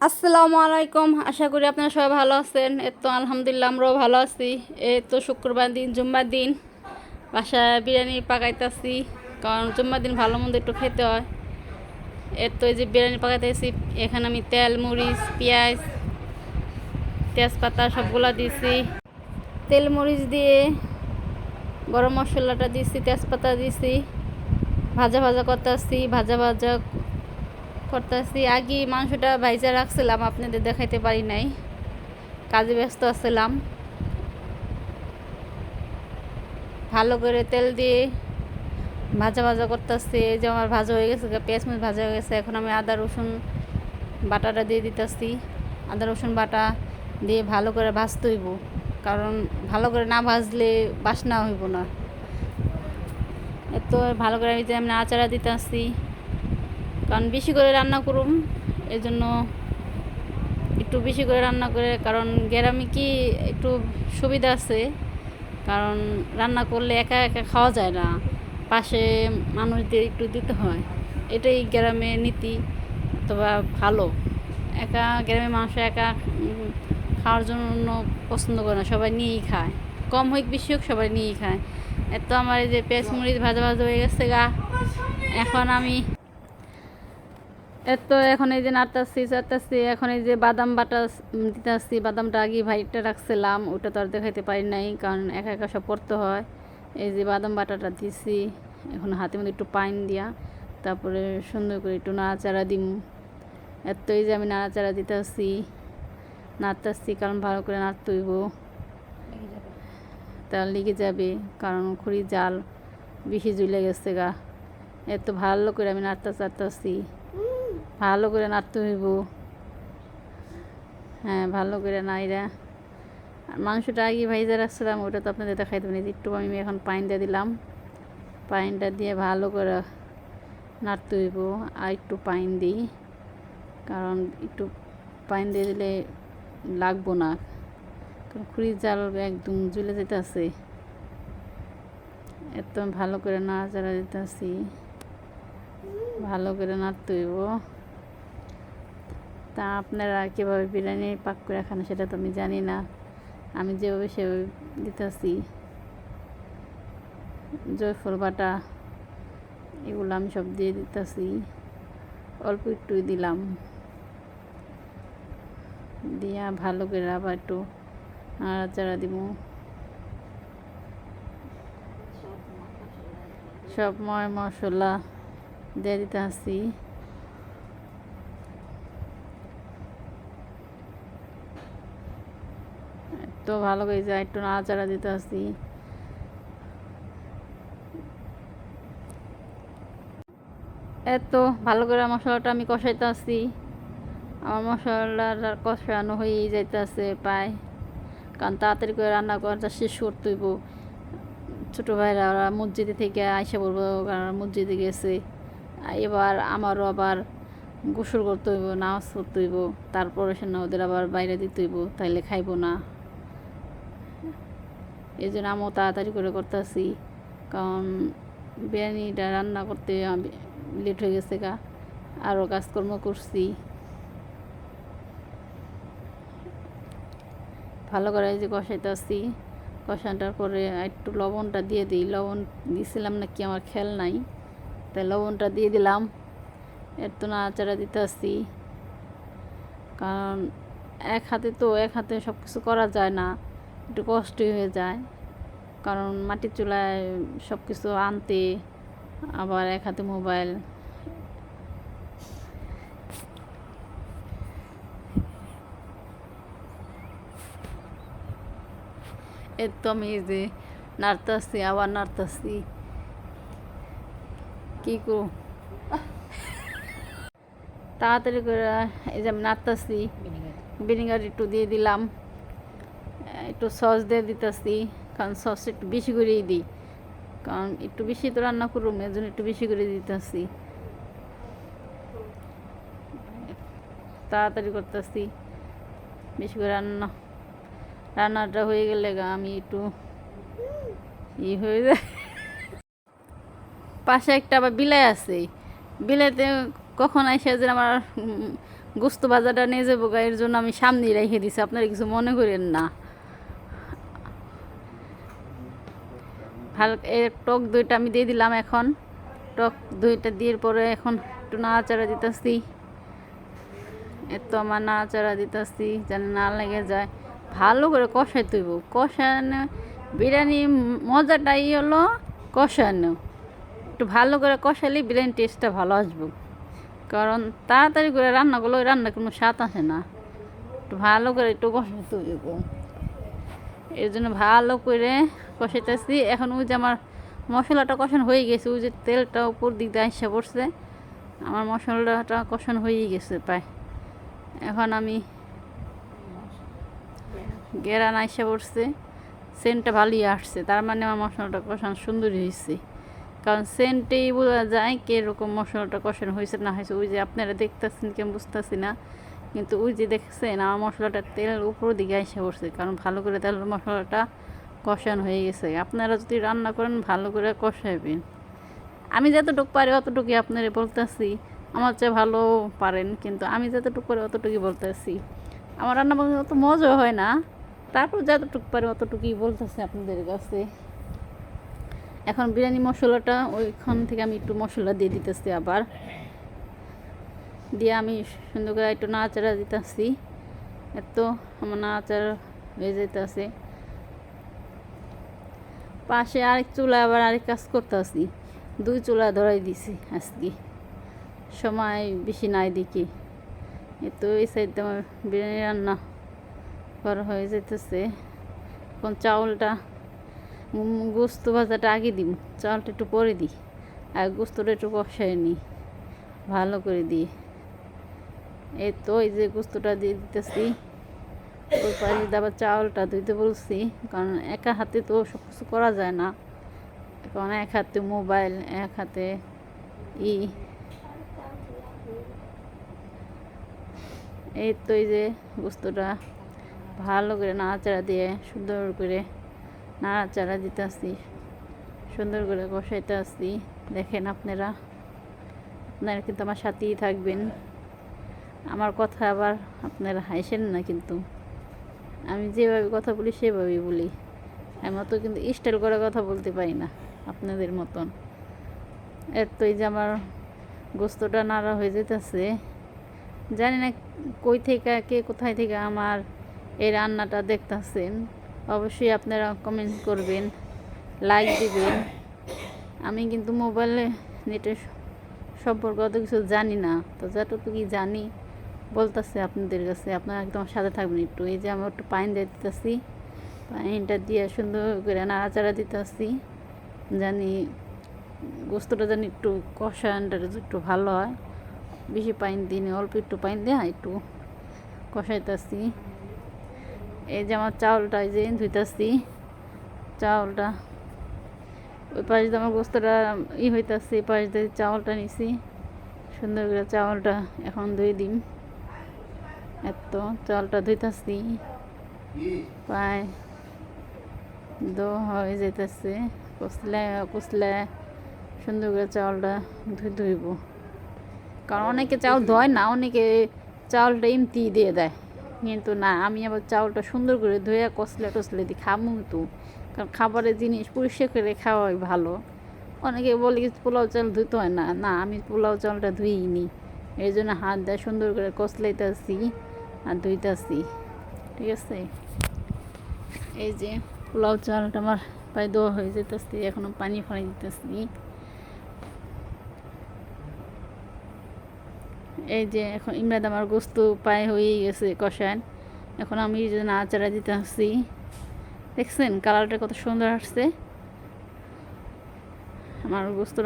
আসসালামু আলাইকুম। আশা করি আপনারা সবাই ভালো আছেন। তো আলহামদুলিল্লাহ আমরাও ভালো আছি। তো শুক্রবার দিন জুম্মার দিন বাসায় বিরিয়ানি পাকাইতেছি, কারণ জুম্মার দিন ভালো মন্দ একটু খেতে হয়। তো এই যে বিরিয়ানি পাকাইতেছি, এখানে আমি তেল, মরিচ, পেঁয়াজ, তেজপাতা সবগুলা দিছি। তেল মরিচ দিয়ে গরম মশলাটা দিছি, তেজপাতা দিছি, ভাজা ভাজা করতেছি। ভাজা ভাজা করতেছি আগে মাংসটা ভাইজা রাখছিলাম, আপনাদের দেখাইতে পারি নাই, কাজে ব্যস্ত আছিলাম। ভালো করে তেল দিয়ে ভাজা ভাজা করতেছি। এই যে আমার ভাজা হয়ে গেছে, পেঁয়াজ মরিচ ভাজা হয়ে গেছে। এখন আমি আদা রসুন বাটাটা দিয়ে দিতেছি। আদা রসুন বাটা দিয়ে ভালো করে ভাজতে হইব, কারণ ভালো করে না ভাজলে বাসনা হইব না। এত ভালো করে আমি নাড়াচাড়া দিতেছি, কারণ বেশি করে রান্না করুম, এই জন্য একটু বেশি করে রান্না করে। কারণ গ্রামে কি একটু সুবিধা আছে, কারণ রান্না করলে একা একা খাওয়া যায় না, পাশে মানুষদের একটু দিতে হয়। এটাই গ্রামে নীতি, অথবা ভালো। একা গ্রামের মানুষ একা খাওয়ার জন্য পছন্দ করে না, সবাই নিয়েই খায়, কম হোক বেশি হোক সবাই নিয়েই খায়। এত আমার এই যে পেঁয়াজ মরিচ ভাজা ভাজা হয়ে গেছে গা। এখন এই যে নাড়তাছি। এখন এই যে বাদাম বাটা দিতেছি। বাদামটা আগে ভাইটা রাখছিলাম, ওটা তো আর দেখাইতে পারি নাই, কারণ একা একা সব করতে হয়। এই যে বাদাম বাটাটা দিছি, এখন হাতের মধ্যে একটু পানি দিয়া তারপরে সুন্দর করে একটু নাড়াচাড়া দিম। এই যে আমি নাড়াচাড়া নাড়তাছি, কারণ ভালো করে নাড়তে হইব, তা লেগে যাবে, কারণ খড়ি জাল বেশি জ্বলে গেছে গা। ভালো করে আমি নাড়তাছি, ভালো করে নাড়তে হইব। হ্যাঁ, ভালো করে নাইরা। আর মাংসটা আগে ভাইজা রাখছিলাম, ওটা তো আপনাদের দেখাই দেবেন। একটু আমি এখন পানিটা দিলাম, পানিটা দিয়ে ভালো করে নাড়তে হইব। আর একটু পানি দিই, কারণ একটু পানি দিয়ে দিলে লাগবো না, কারণ খুঁড়ি জাল একদম জ্বলে যেতেছে। ভালো করে নাড়াচাড়া দিতেছি, ভালো করে নাড়তে হইব। তা আপনারা কীভাবে বিরিয়ানি পাক করে খান সেটা তো আমি জানি না, আমি যেভাবে সেভাবে দিতেছি। জয়ফল বাটা এগুলো আমি সব দিয়ে দিতেছি, অল্প একটু দিলাম, দিয়া ভালো করে আবার একটু নাড়াচাড়া দিব। সব মশলা দিয়ে দিতে আসি। ভালো করে যা একটু নাড়াচাড়া দিতে আসি। ভালো করে মশলাটা আমি কষাইতে আসি। আমার মশলাটা কষানো হয়েই যাইতেছে প্রায়, কারণ তাড়াতাড়ি করে রান্না করাটা শেষ করতে হইব। ছোটো ভাইরা ওরা মসজিদে থেকে আইসা পড়বো, কারণ মসজিদে গেছে। এবার আমারও আবার গোসল করতে হইব, নামাজ পড়তে হইব, তারপরে সে না ওদের আবার বাইরে দিতে হইব, তাইলে খাইব না। এই জন্য আমিও তাড়াতাড়ি করে করতেছি, কারণ বিরিয়ানিটা রান্না করতে লেট হয়ে গেছে গা, আরও কাজকর্ম করছি। ভালো করে এই যে কষাইতেছি, কষানোটার পরে একটু লবণটা দিয়ে দিই। লবণ দিয়েছিলাম নাকি আমার খেয়াল নাই, তাই লবণটা দিয়ে দিলাম। নাড়াচাড়া দিতেছি, কারণ এক হাতে সব কিছু করা যায় না, একটু কষ্টই হয়ে যায়, কারণ মাটির চুলায় সব কিছু আনতে, আবার এক হাতে মোবাইল। আমি এই যে নাড়তাছি, আবার নাড়তাছি, কী করব তাড়াতাড়ি করে। এই যে আমি নাড়তাছি, ভিনেগার একটু দিয়ে দিলাম, একটু সস দিয়ে দিতেছি, কারণ সস একটু বেশি করেই দিই, কারণ একটু বেশি তো রান্না করুম, এর জন্য একটু বেশি করে দিতেছি। তাড়াতাড়ি করতেছি, বেশি করে রান্নাটা হয়ে গেলে আমি একটু হয়ে যায়। পাশে একটা আবার বিলাই আছে, বিলাইতে কখন আসে যে আমার গোস্ত ভাজাটা নিয়ে যাবো এর জন্য আমি সামনেই রেখে দিছি, আপনারা কিছু মনে করেন না। হালকা টক দইটা আমি দিয়ে দিলাম। এখন টক দইটা দিয়ে পরে এখন একটু নাড়াচাড়া দিতেছি। এত আমার নাড়াচাড়া দিতেছি যেন না লেগে যায়। ভালো করে কষাই তুইব। কষানো বিরিয়ানি মজাটাই হলো কষানো। একটু ভালো করে কষালে বিরিয়ানি টেস্টটা ভালো আসবে। কারণ তাড়াতাড়ি করে রান্না করলে ওই রান্না কোনো স্বাদ আসে না। একটু ভালো করে একটু কষাই তুইব। এর জন্য ভালো করে কষাইতেছি। এখন ওই যে আমার মশলাটা কষানো হয়ে গেছে, ওই যে তেলটা উপর দিক দিয়ে আসা পড়ছে, আমার মশলাটা কষানো হয়ে গেছে প্রায়। এখন আমি গেরান আইসা পড়ছে, সেন্টটা ভালোই আসছে, তার মানে আমার মশলাটা কষানো সুন্দরই হয়েছে। কারণ সেন্টেই বোঝা যায় কীরকম মশলাটা কষানো হয়েছে না হয়েছে। ওই যে আপনারা দেখতেছেন কেমন বুঝতেছি না, কিন্তু ওই যে দেখছেন আমার মশলাটা তেলের উপর দিকে এসে পড়ছে, কারণ ভালো করে তেল মশলাটা কষানো হয়ে গেছে। আপনারা যদি রান্না করেন ভালো করে কষাইবেন। আমি যতটুকু পারি অতটুকুই আপনারা বলতেছি, আমার চেয়ে ভালো পারেন, কিন্তু আমি যতটুকু পারি অতটুকুই বলতেছি। আমার রান্না অত মজা হয় না, তারপর যতটুকু পারি অতটুকুই বলতেছি আপনাদের কাছে। এখন বিরিয়ানি মশলাটা ওইখান থেকে আমি একটু মশলা দিয়ে দিতেছি, আবার দিয়ে আমি সুন্দর করে একটু নাড়াচাড়া দিতেছি। এত আমার নাড়াচাড়া হয়ে যেতেছে। পাশে আরেক চুলা আবার আরেক কাজ করতেছি, 2 চুলা ধরাই দিছি আজকে, সময় বেশি নাই দেখি। তো এই সাইডে আমার বিরিয়ানি রান্না করা হয়ে যেতেছে। এখন চাউলটা গোস্ত ভাজাটা আগে দিই, চাউলটা একটু পরে দিই, আর গোস্তটা একটু কষাই নিই ভালো করে দিই। এই তো এই যে গোস্তটা দিয়ে দিতেছি। ওই পাশে আবার চাউলটা ধুইতে বলছি, কারণ একা হাতে তো সব কিছু করা যায় না। কারণ এক হাতে মোবাইল, এক হাতে এই তো এই যে গোস্তটা ভালো করে নাড়াচাড়া দিয়ে সুন্দর করে নাড়াচাড়া দিতে আসছি, সুন্দর করে কষাইতে আসছি। দেখেন আপনারা কিন্তু আমার সাথেই থাকবেন। আমার কথা আবার আপনারা হাসেন না, কিন্তু আমি যেভাবে কথা বলি সেভাবেই বলি। আমি অত কিন্তু স্টাইল করে কথা বলতে পারি না আপনাদের মতন। তো এই যে আমার গোস্তটা নাড়া হয়ে যেতেছে। জানি না কই থেকে কে কোথায় থেকে আমার এই রান্নাটা দেখতেছেন, অবশ্যই আপনারা কমেন্ট করবেন, লাইক দিবেন। আমি কিন্তু মোবাইলে নেটের সম্পর্কে অত কিছু জানি না, তো যতটুকুই জানি বলতেছে আপনাদের কাছে, আপনারা একদম সাথে থাকবেন একটু। এই যে আমি একটু পানি দিয়ে দিতেছি, পানিটা দিয়ে সুন্দর করে নাড়াচাড়া দিতেছি, জানি গোস্তটা জানি একটু কষানটা একটু ভালো হয়। বেশি পানি দিই, অল্প একটু পানি দিয়ে একটু কষাইতেছি। এই যে আমার চাউলটা এই যে ধুইতেছি, চাউলটা ওই পাশ দিয়ে আমার গোস্তটা হইতেছে, এই পাশ দিয়ে চাউলটা নিছি, সুন্দর করে চাউলটা এখন ধুই দিম। এত চাউলটা ধুইতেছি, প্রায় হয়ে যেতেছে, কষলে সুন্দর করে চাউলটা ধুইব। কারণ অনেকে চাউল ধোয় না, অনেকে চাউলটা এমতি দিয়ে দেয়, কিন্তু না, আমি আবার চাউলটা সুন্দর করে ধুয়ে কষলে দিই, খাবো তো। কারণ খাবারের জিনিস পরিষ্কার করে খাওয়াই ভালো। অনেকে বলে পোলাও চাল ধুতে হয় না, না আমি পোলাও চালটা ধুই নি, এই জন্য হাত দিয়ে সুন্দর করে কষলাইতেছি আর ধুইতেছি। ঠিক আছে, এই যে পোলাও চালটা আমার প্রায় দেওয়া হয়ে যেতেছি, এখনো পানি ফেলে দিতেছি। এই যে এখন ইমরাদ আমার গোস্ত প্রায় হয়ে গেছে কষান, এখন আমি যে নাড়াচাড়া দিতে আসছি, দেখছেন কালারটা কত সুন্দর আসছে। আমার গোস্ত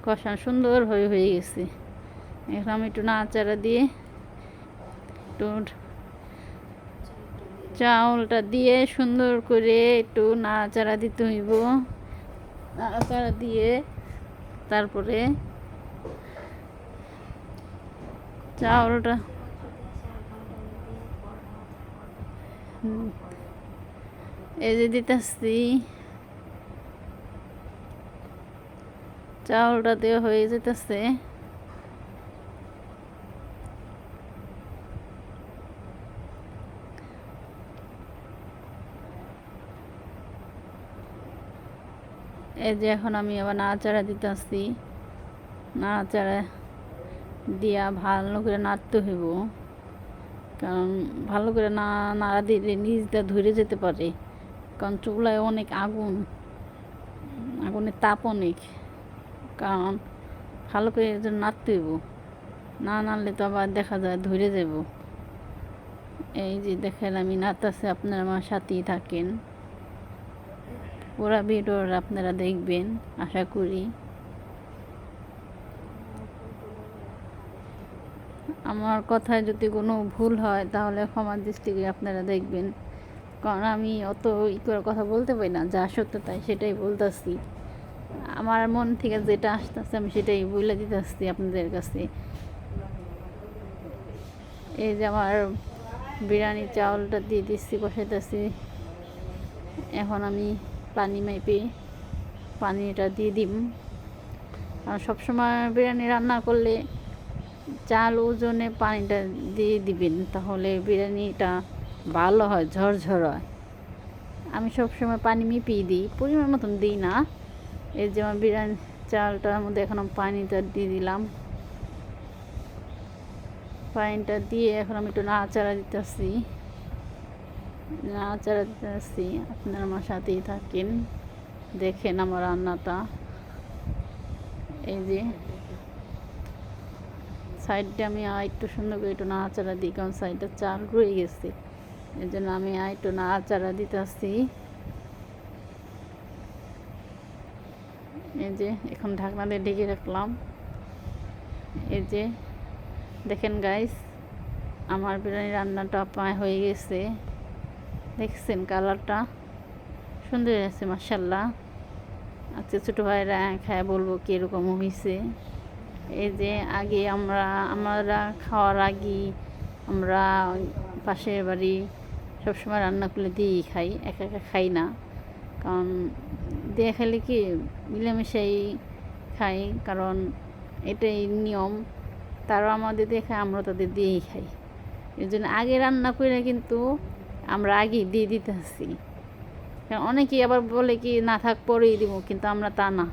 কষান সুন্দর হয়ে গেছে। এখন আমি একটু নাড়াচাড়া দিয়ে একটু চাউলটা দিয়ে সুন্দর করে একটু নাড়াচাড়া দিতে হইব। নাড়াচাড়া দিয়ে তারপরে চাউলটা এই যে দিতেছি, চাউলটা দেওয়া হয়ে যেতেছে। এই যে এখন আমি আবার নাড়াচাড়া দিতেছি, নাড়াচাড়া দিয়া ভালো করে নাড়তে হইব, কারণ ভালো করে না নাড়া দিলে নিচটা ধরে যেতে পারে, কারণ চুলায় অনেক আগুন, আগুনের তাপ অনেক, কারণ ভালো করে এর জন্য নাড়তে হইব, না নাড়লে তো আবার দেখা যায় ধরে যাব। এই যে দেখেন আমি নাড়তেছি, আপনারা আমার সাথেই থাকেন, পুরা ভিডিওর আপনারা দেখবেন আশা করি। আমার কথায় যদি কোনো ভুল হয় তাহলে ক্ষমার দৃষ্টিতে আপনারা দেখবেন, কারণ আমি অত করে কথা বলতে পারি না, যা সত্য তাই সেটাই বলতেছি, আমার মন থেকে যেটা আসতেছে আমি সেটাই বলে দিতেছি আপনাদের কাছে। এই যে আমার বিরিয়ানি চাউলটা দিয়ে দিচ্ছি, বসাইতেছি, এখন আমি পানি মেপে পানিটা দিয়ে দিম। আর সবসময় বিরিয়ানি রান্না করলে চাল ওজনে পানিটা দিয়ে দিবেন, তাহলে বিরিয়ানিটা ভালো হয়, ঝরঝর হয়। আমি সবসময় পানি মেপেই দিই, পরিমাণ মতন দিই না। এই যে আমার বিরিয়ানি চালটার মধ্যে এখন আমি পানিটা দিয়ে দিলাম, পানিটা দিয়ে এখন আমি একটু নাড়াচাড়া দিতেছি, নাড়াচাড়া দিতেছি, আপনারা আমার সাথেই থাকেন, দেখেন আমার রান্নাটা। এই যে সাইডটা আমি একটু সুন্দর করে একটু নাড়াচাড়া দিই, কারণ সাইডটা চাল রয়ে গেছে, এই জন্য আমি একটু নাড়াচাড়া দিতেছি। এই যে এখন ঢাকনা দিয়ে ঢেকে রাখলাম। এই যে দেখেন গাইস, আমার বিরিয়ানি রান্নাটা প্রায় হয়ে গেছে, দেখছেন কালারটা সুন্দর আছে মাশাআল্লাহ। আচ্ছা ছোটো ভাইরা খায় বলবো কীরকম হয়েছে। এই যে আগে আমরা খাওয়ার আগে আমরা পাশের বাড়ি সবসময় রান্না করলে দিয়েই খাই, একা একা খাই না, কারণ দিয়ে খেলে কি মিলেমিশাই খাই, কারণ এটাই নিয়ম, তারাও আমাদের দিয়ে খায়, আমরা তাদের দিয়েই খাই। এই জন্য আগে রান্না করে কিন্তু আমরা আগেই দিয়ে দিতে আসি, কারণ অনেকেই আবার বলে কি না থাক পরেই দিব, কিন্তু আমরা তা না,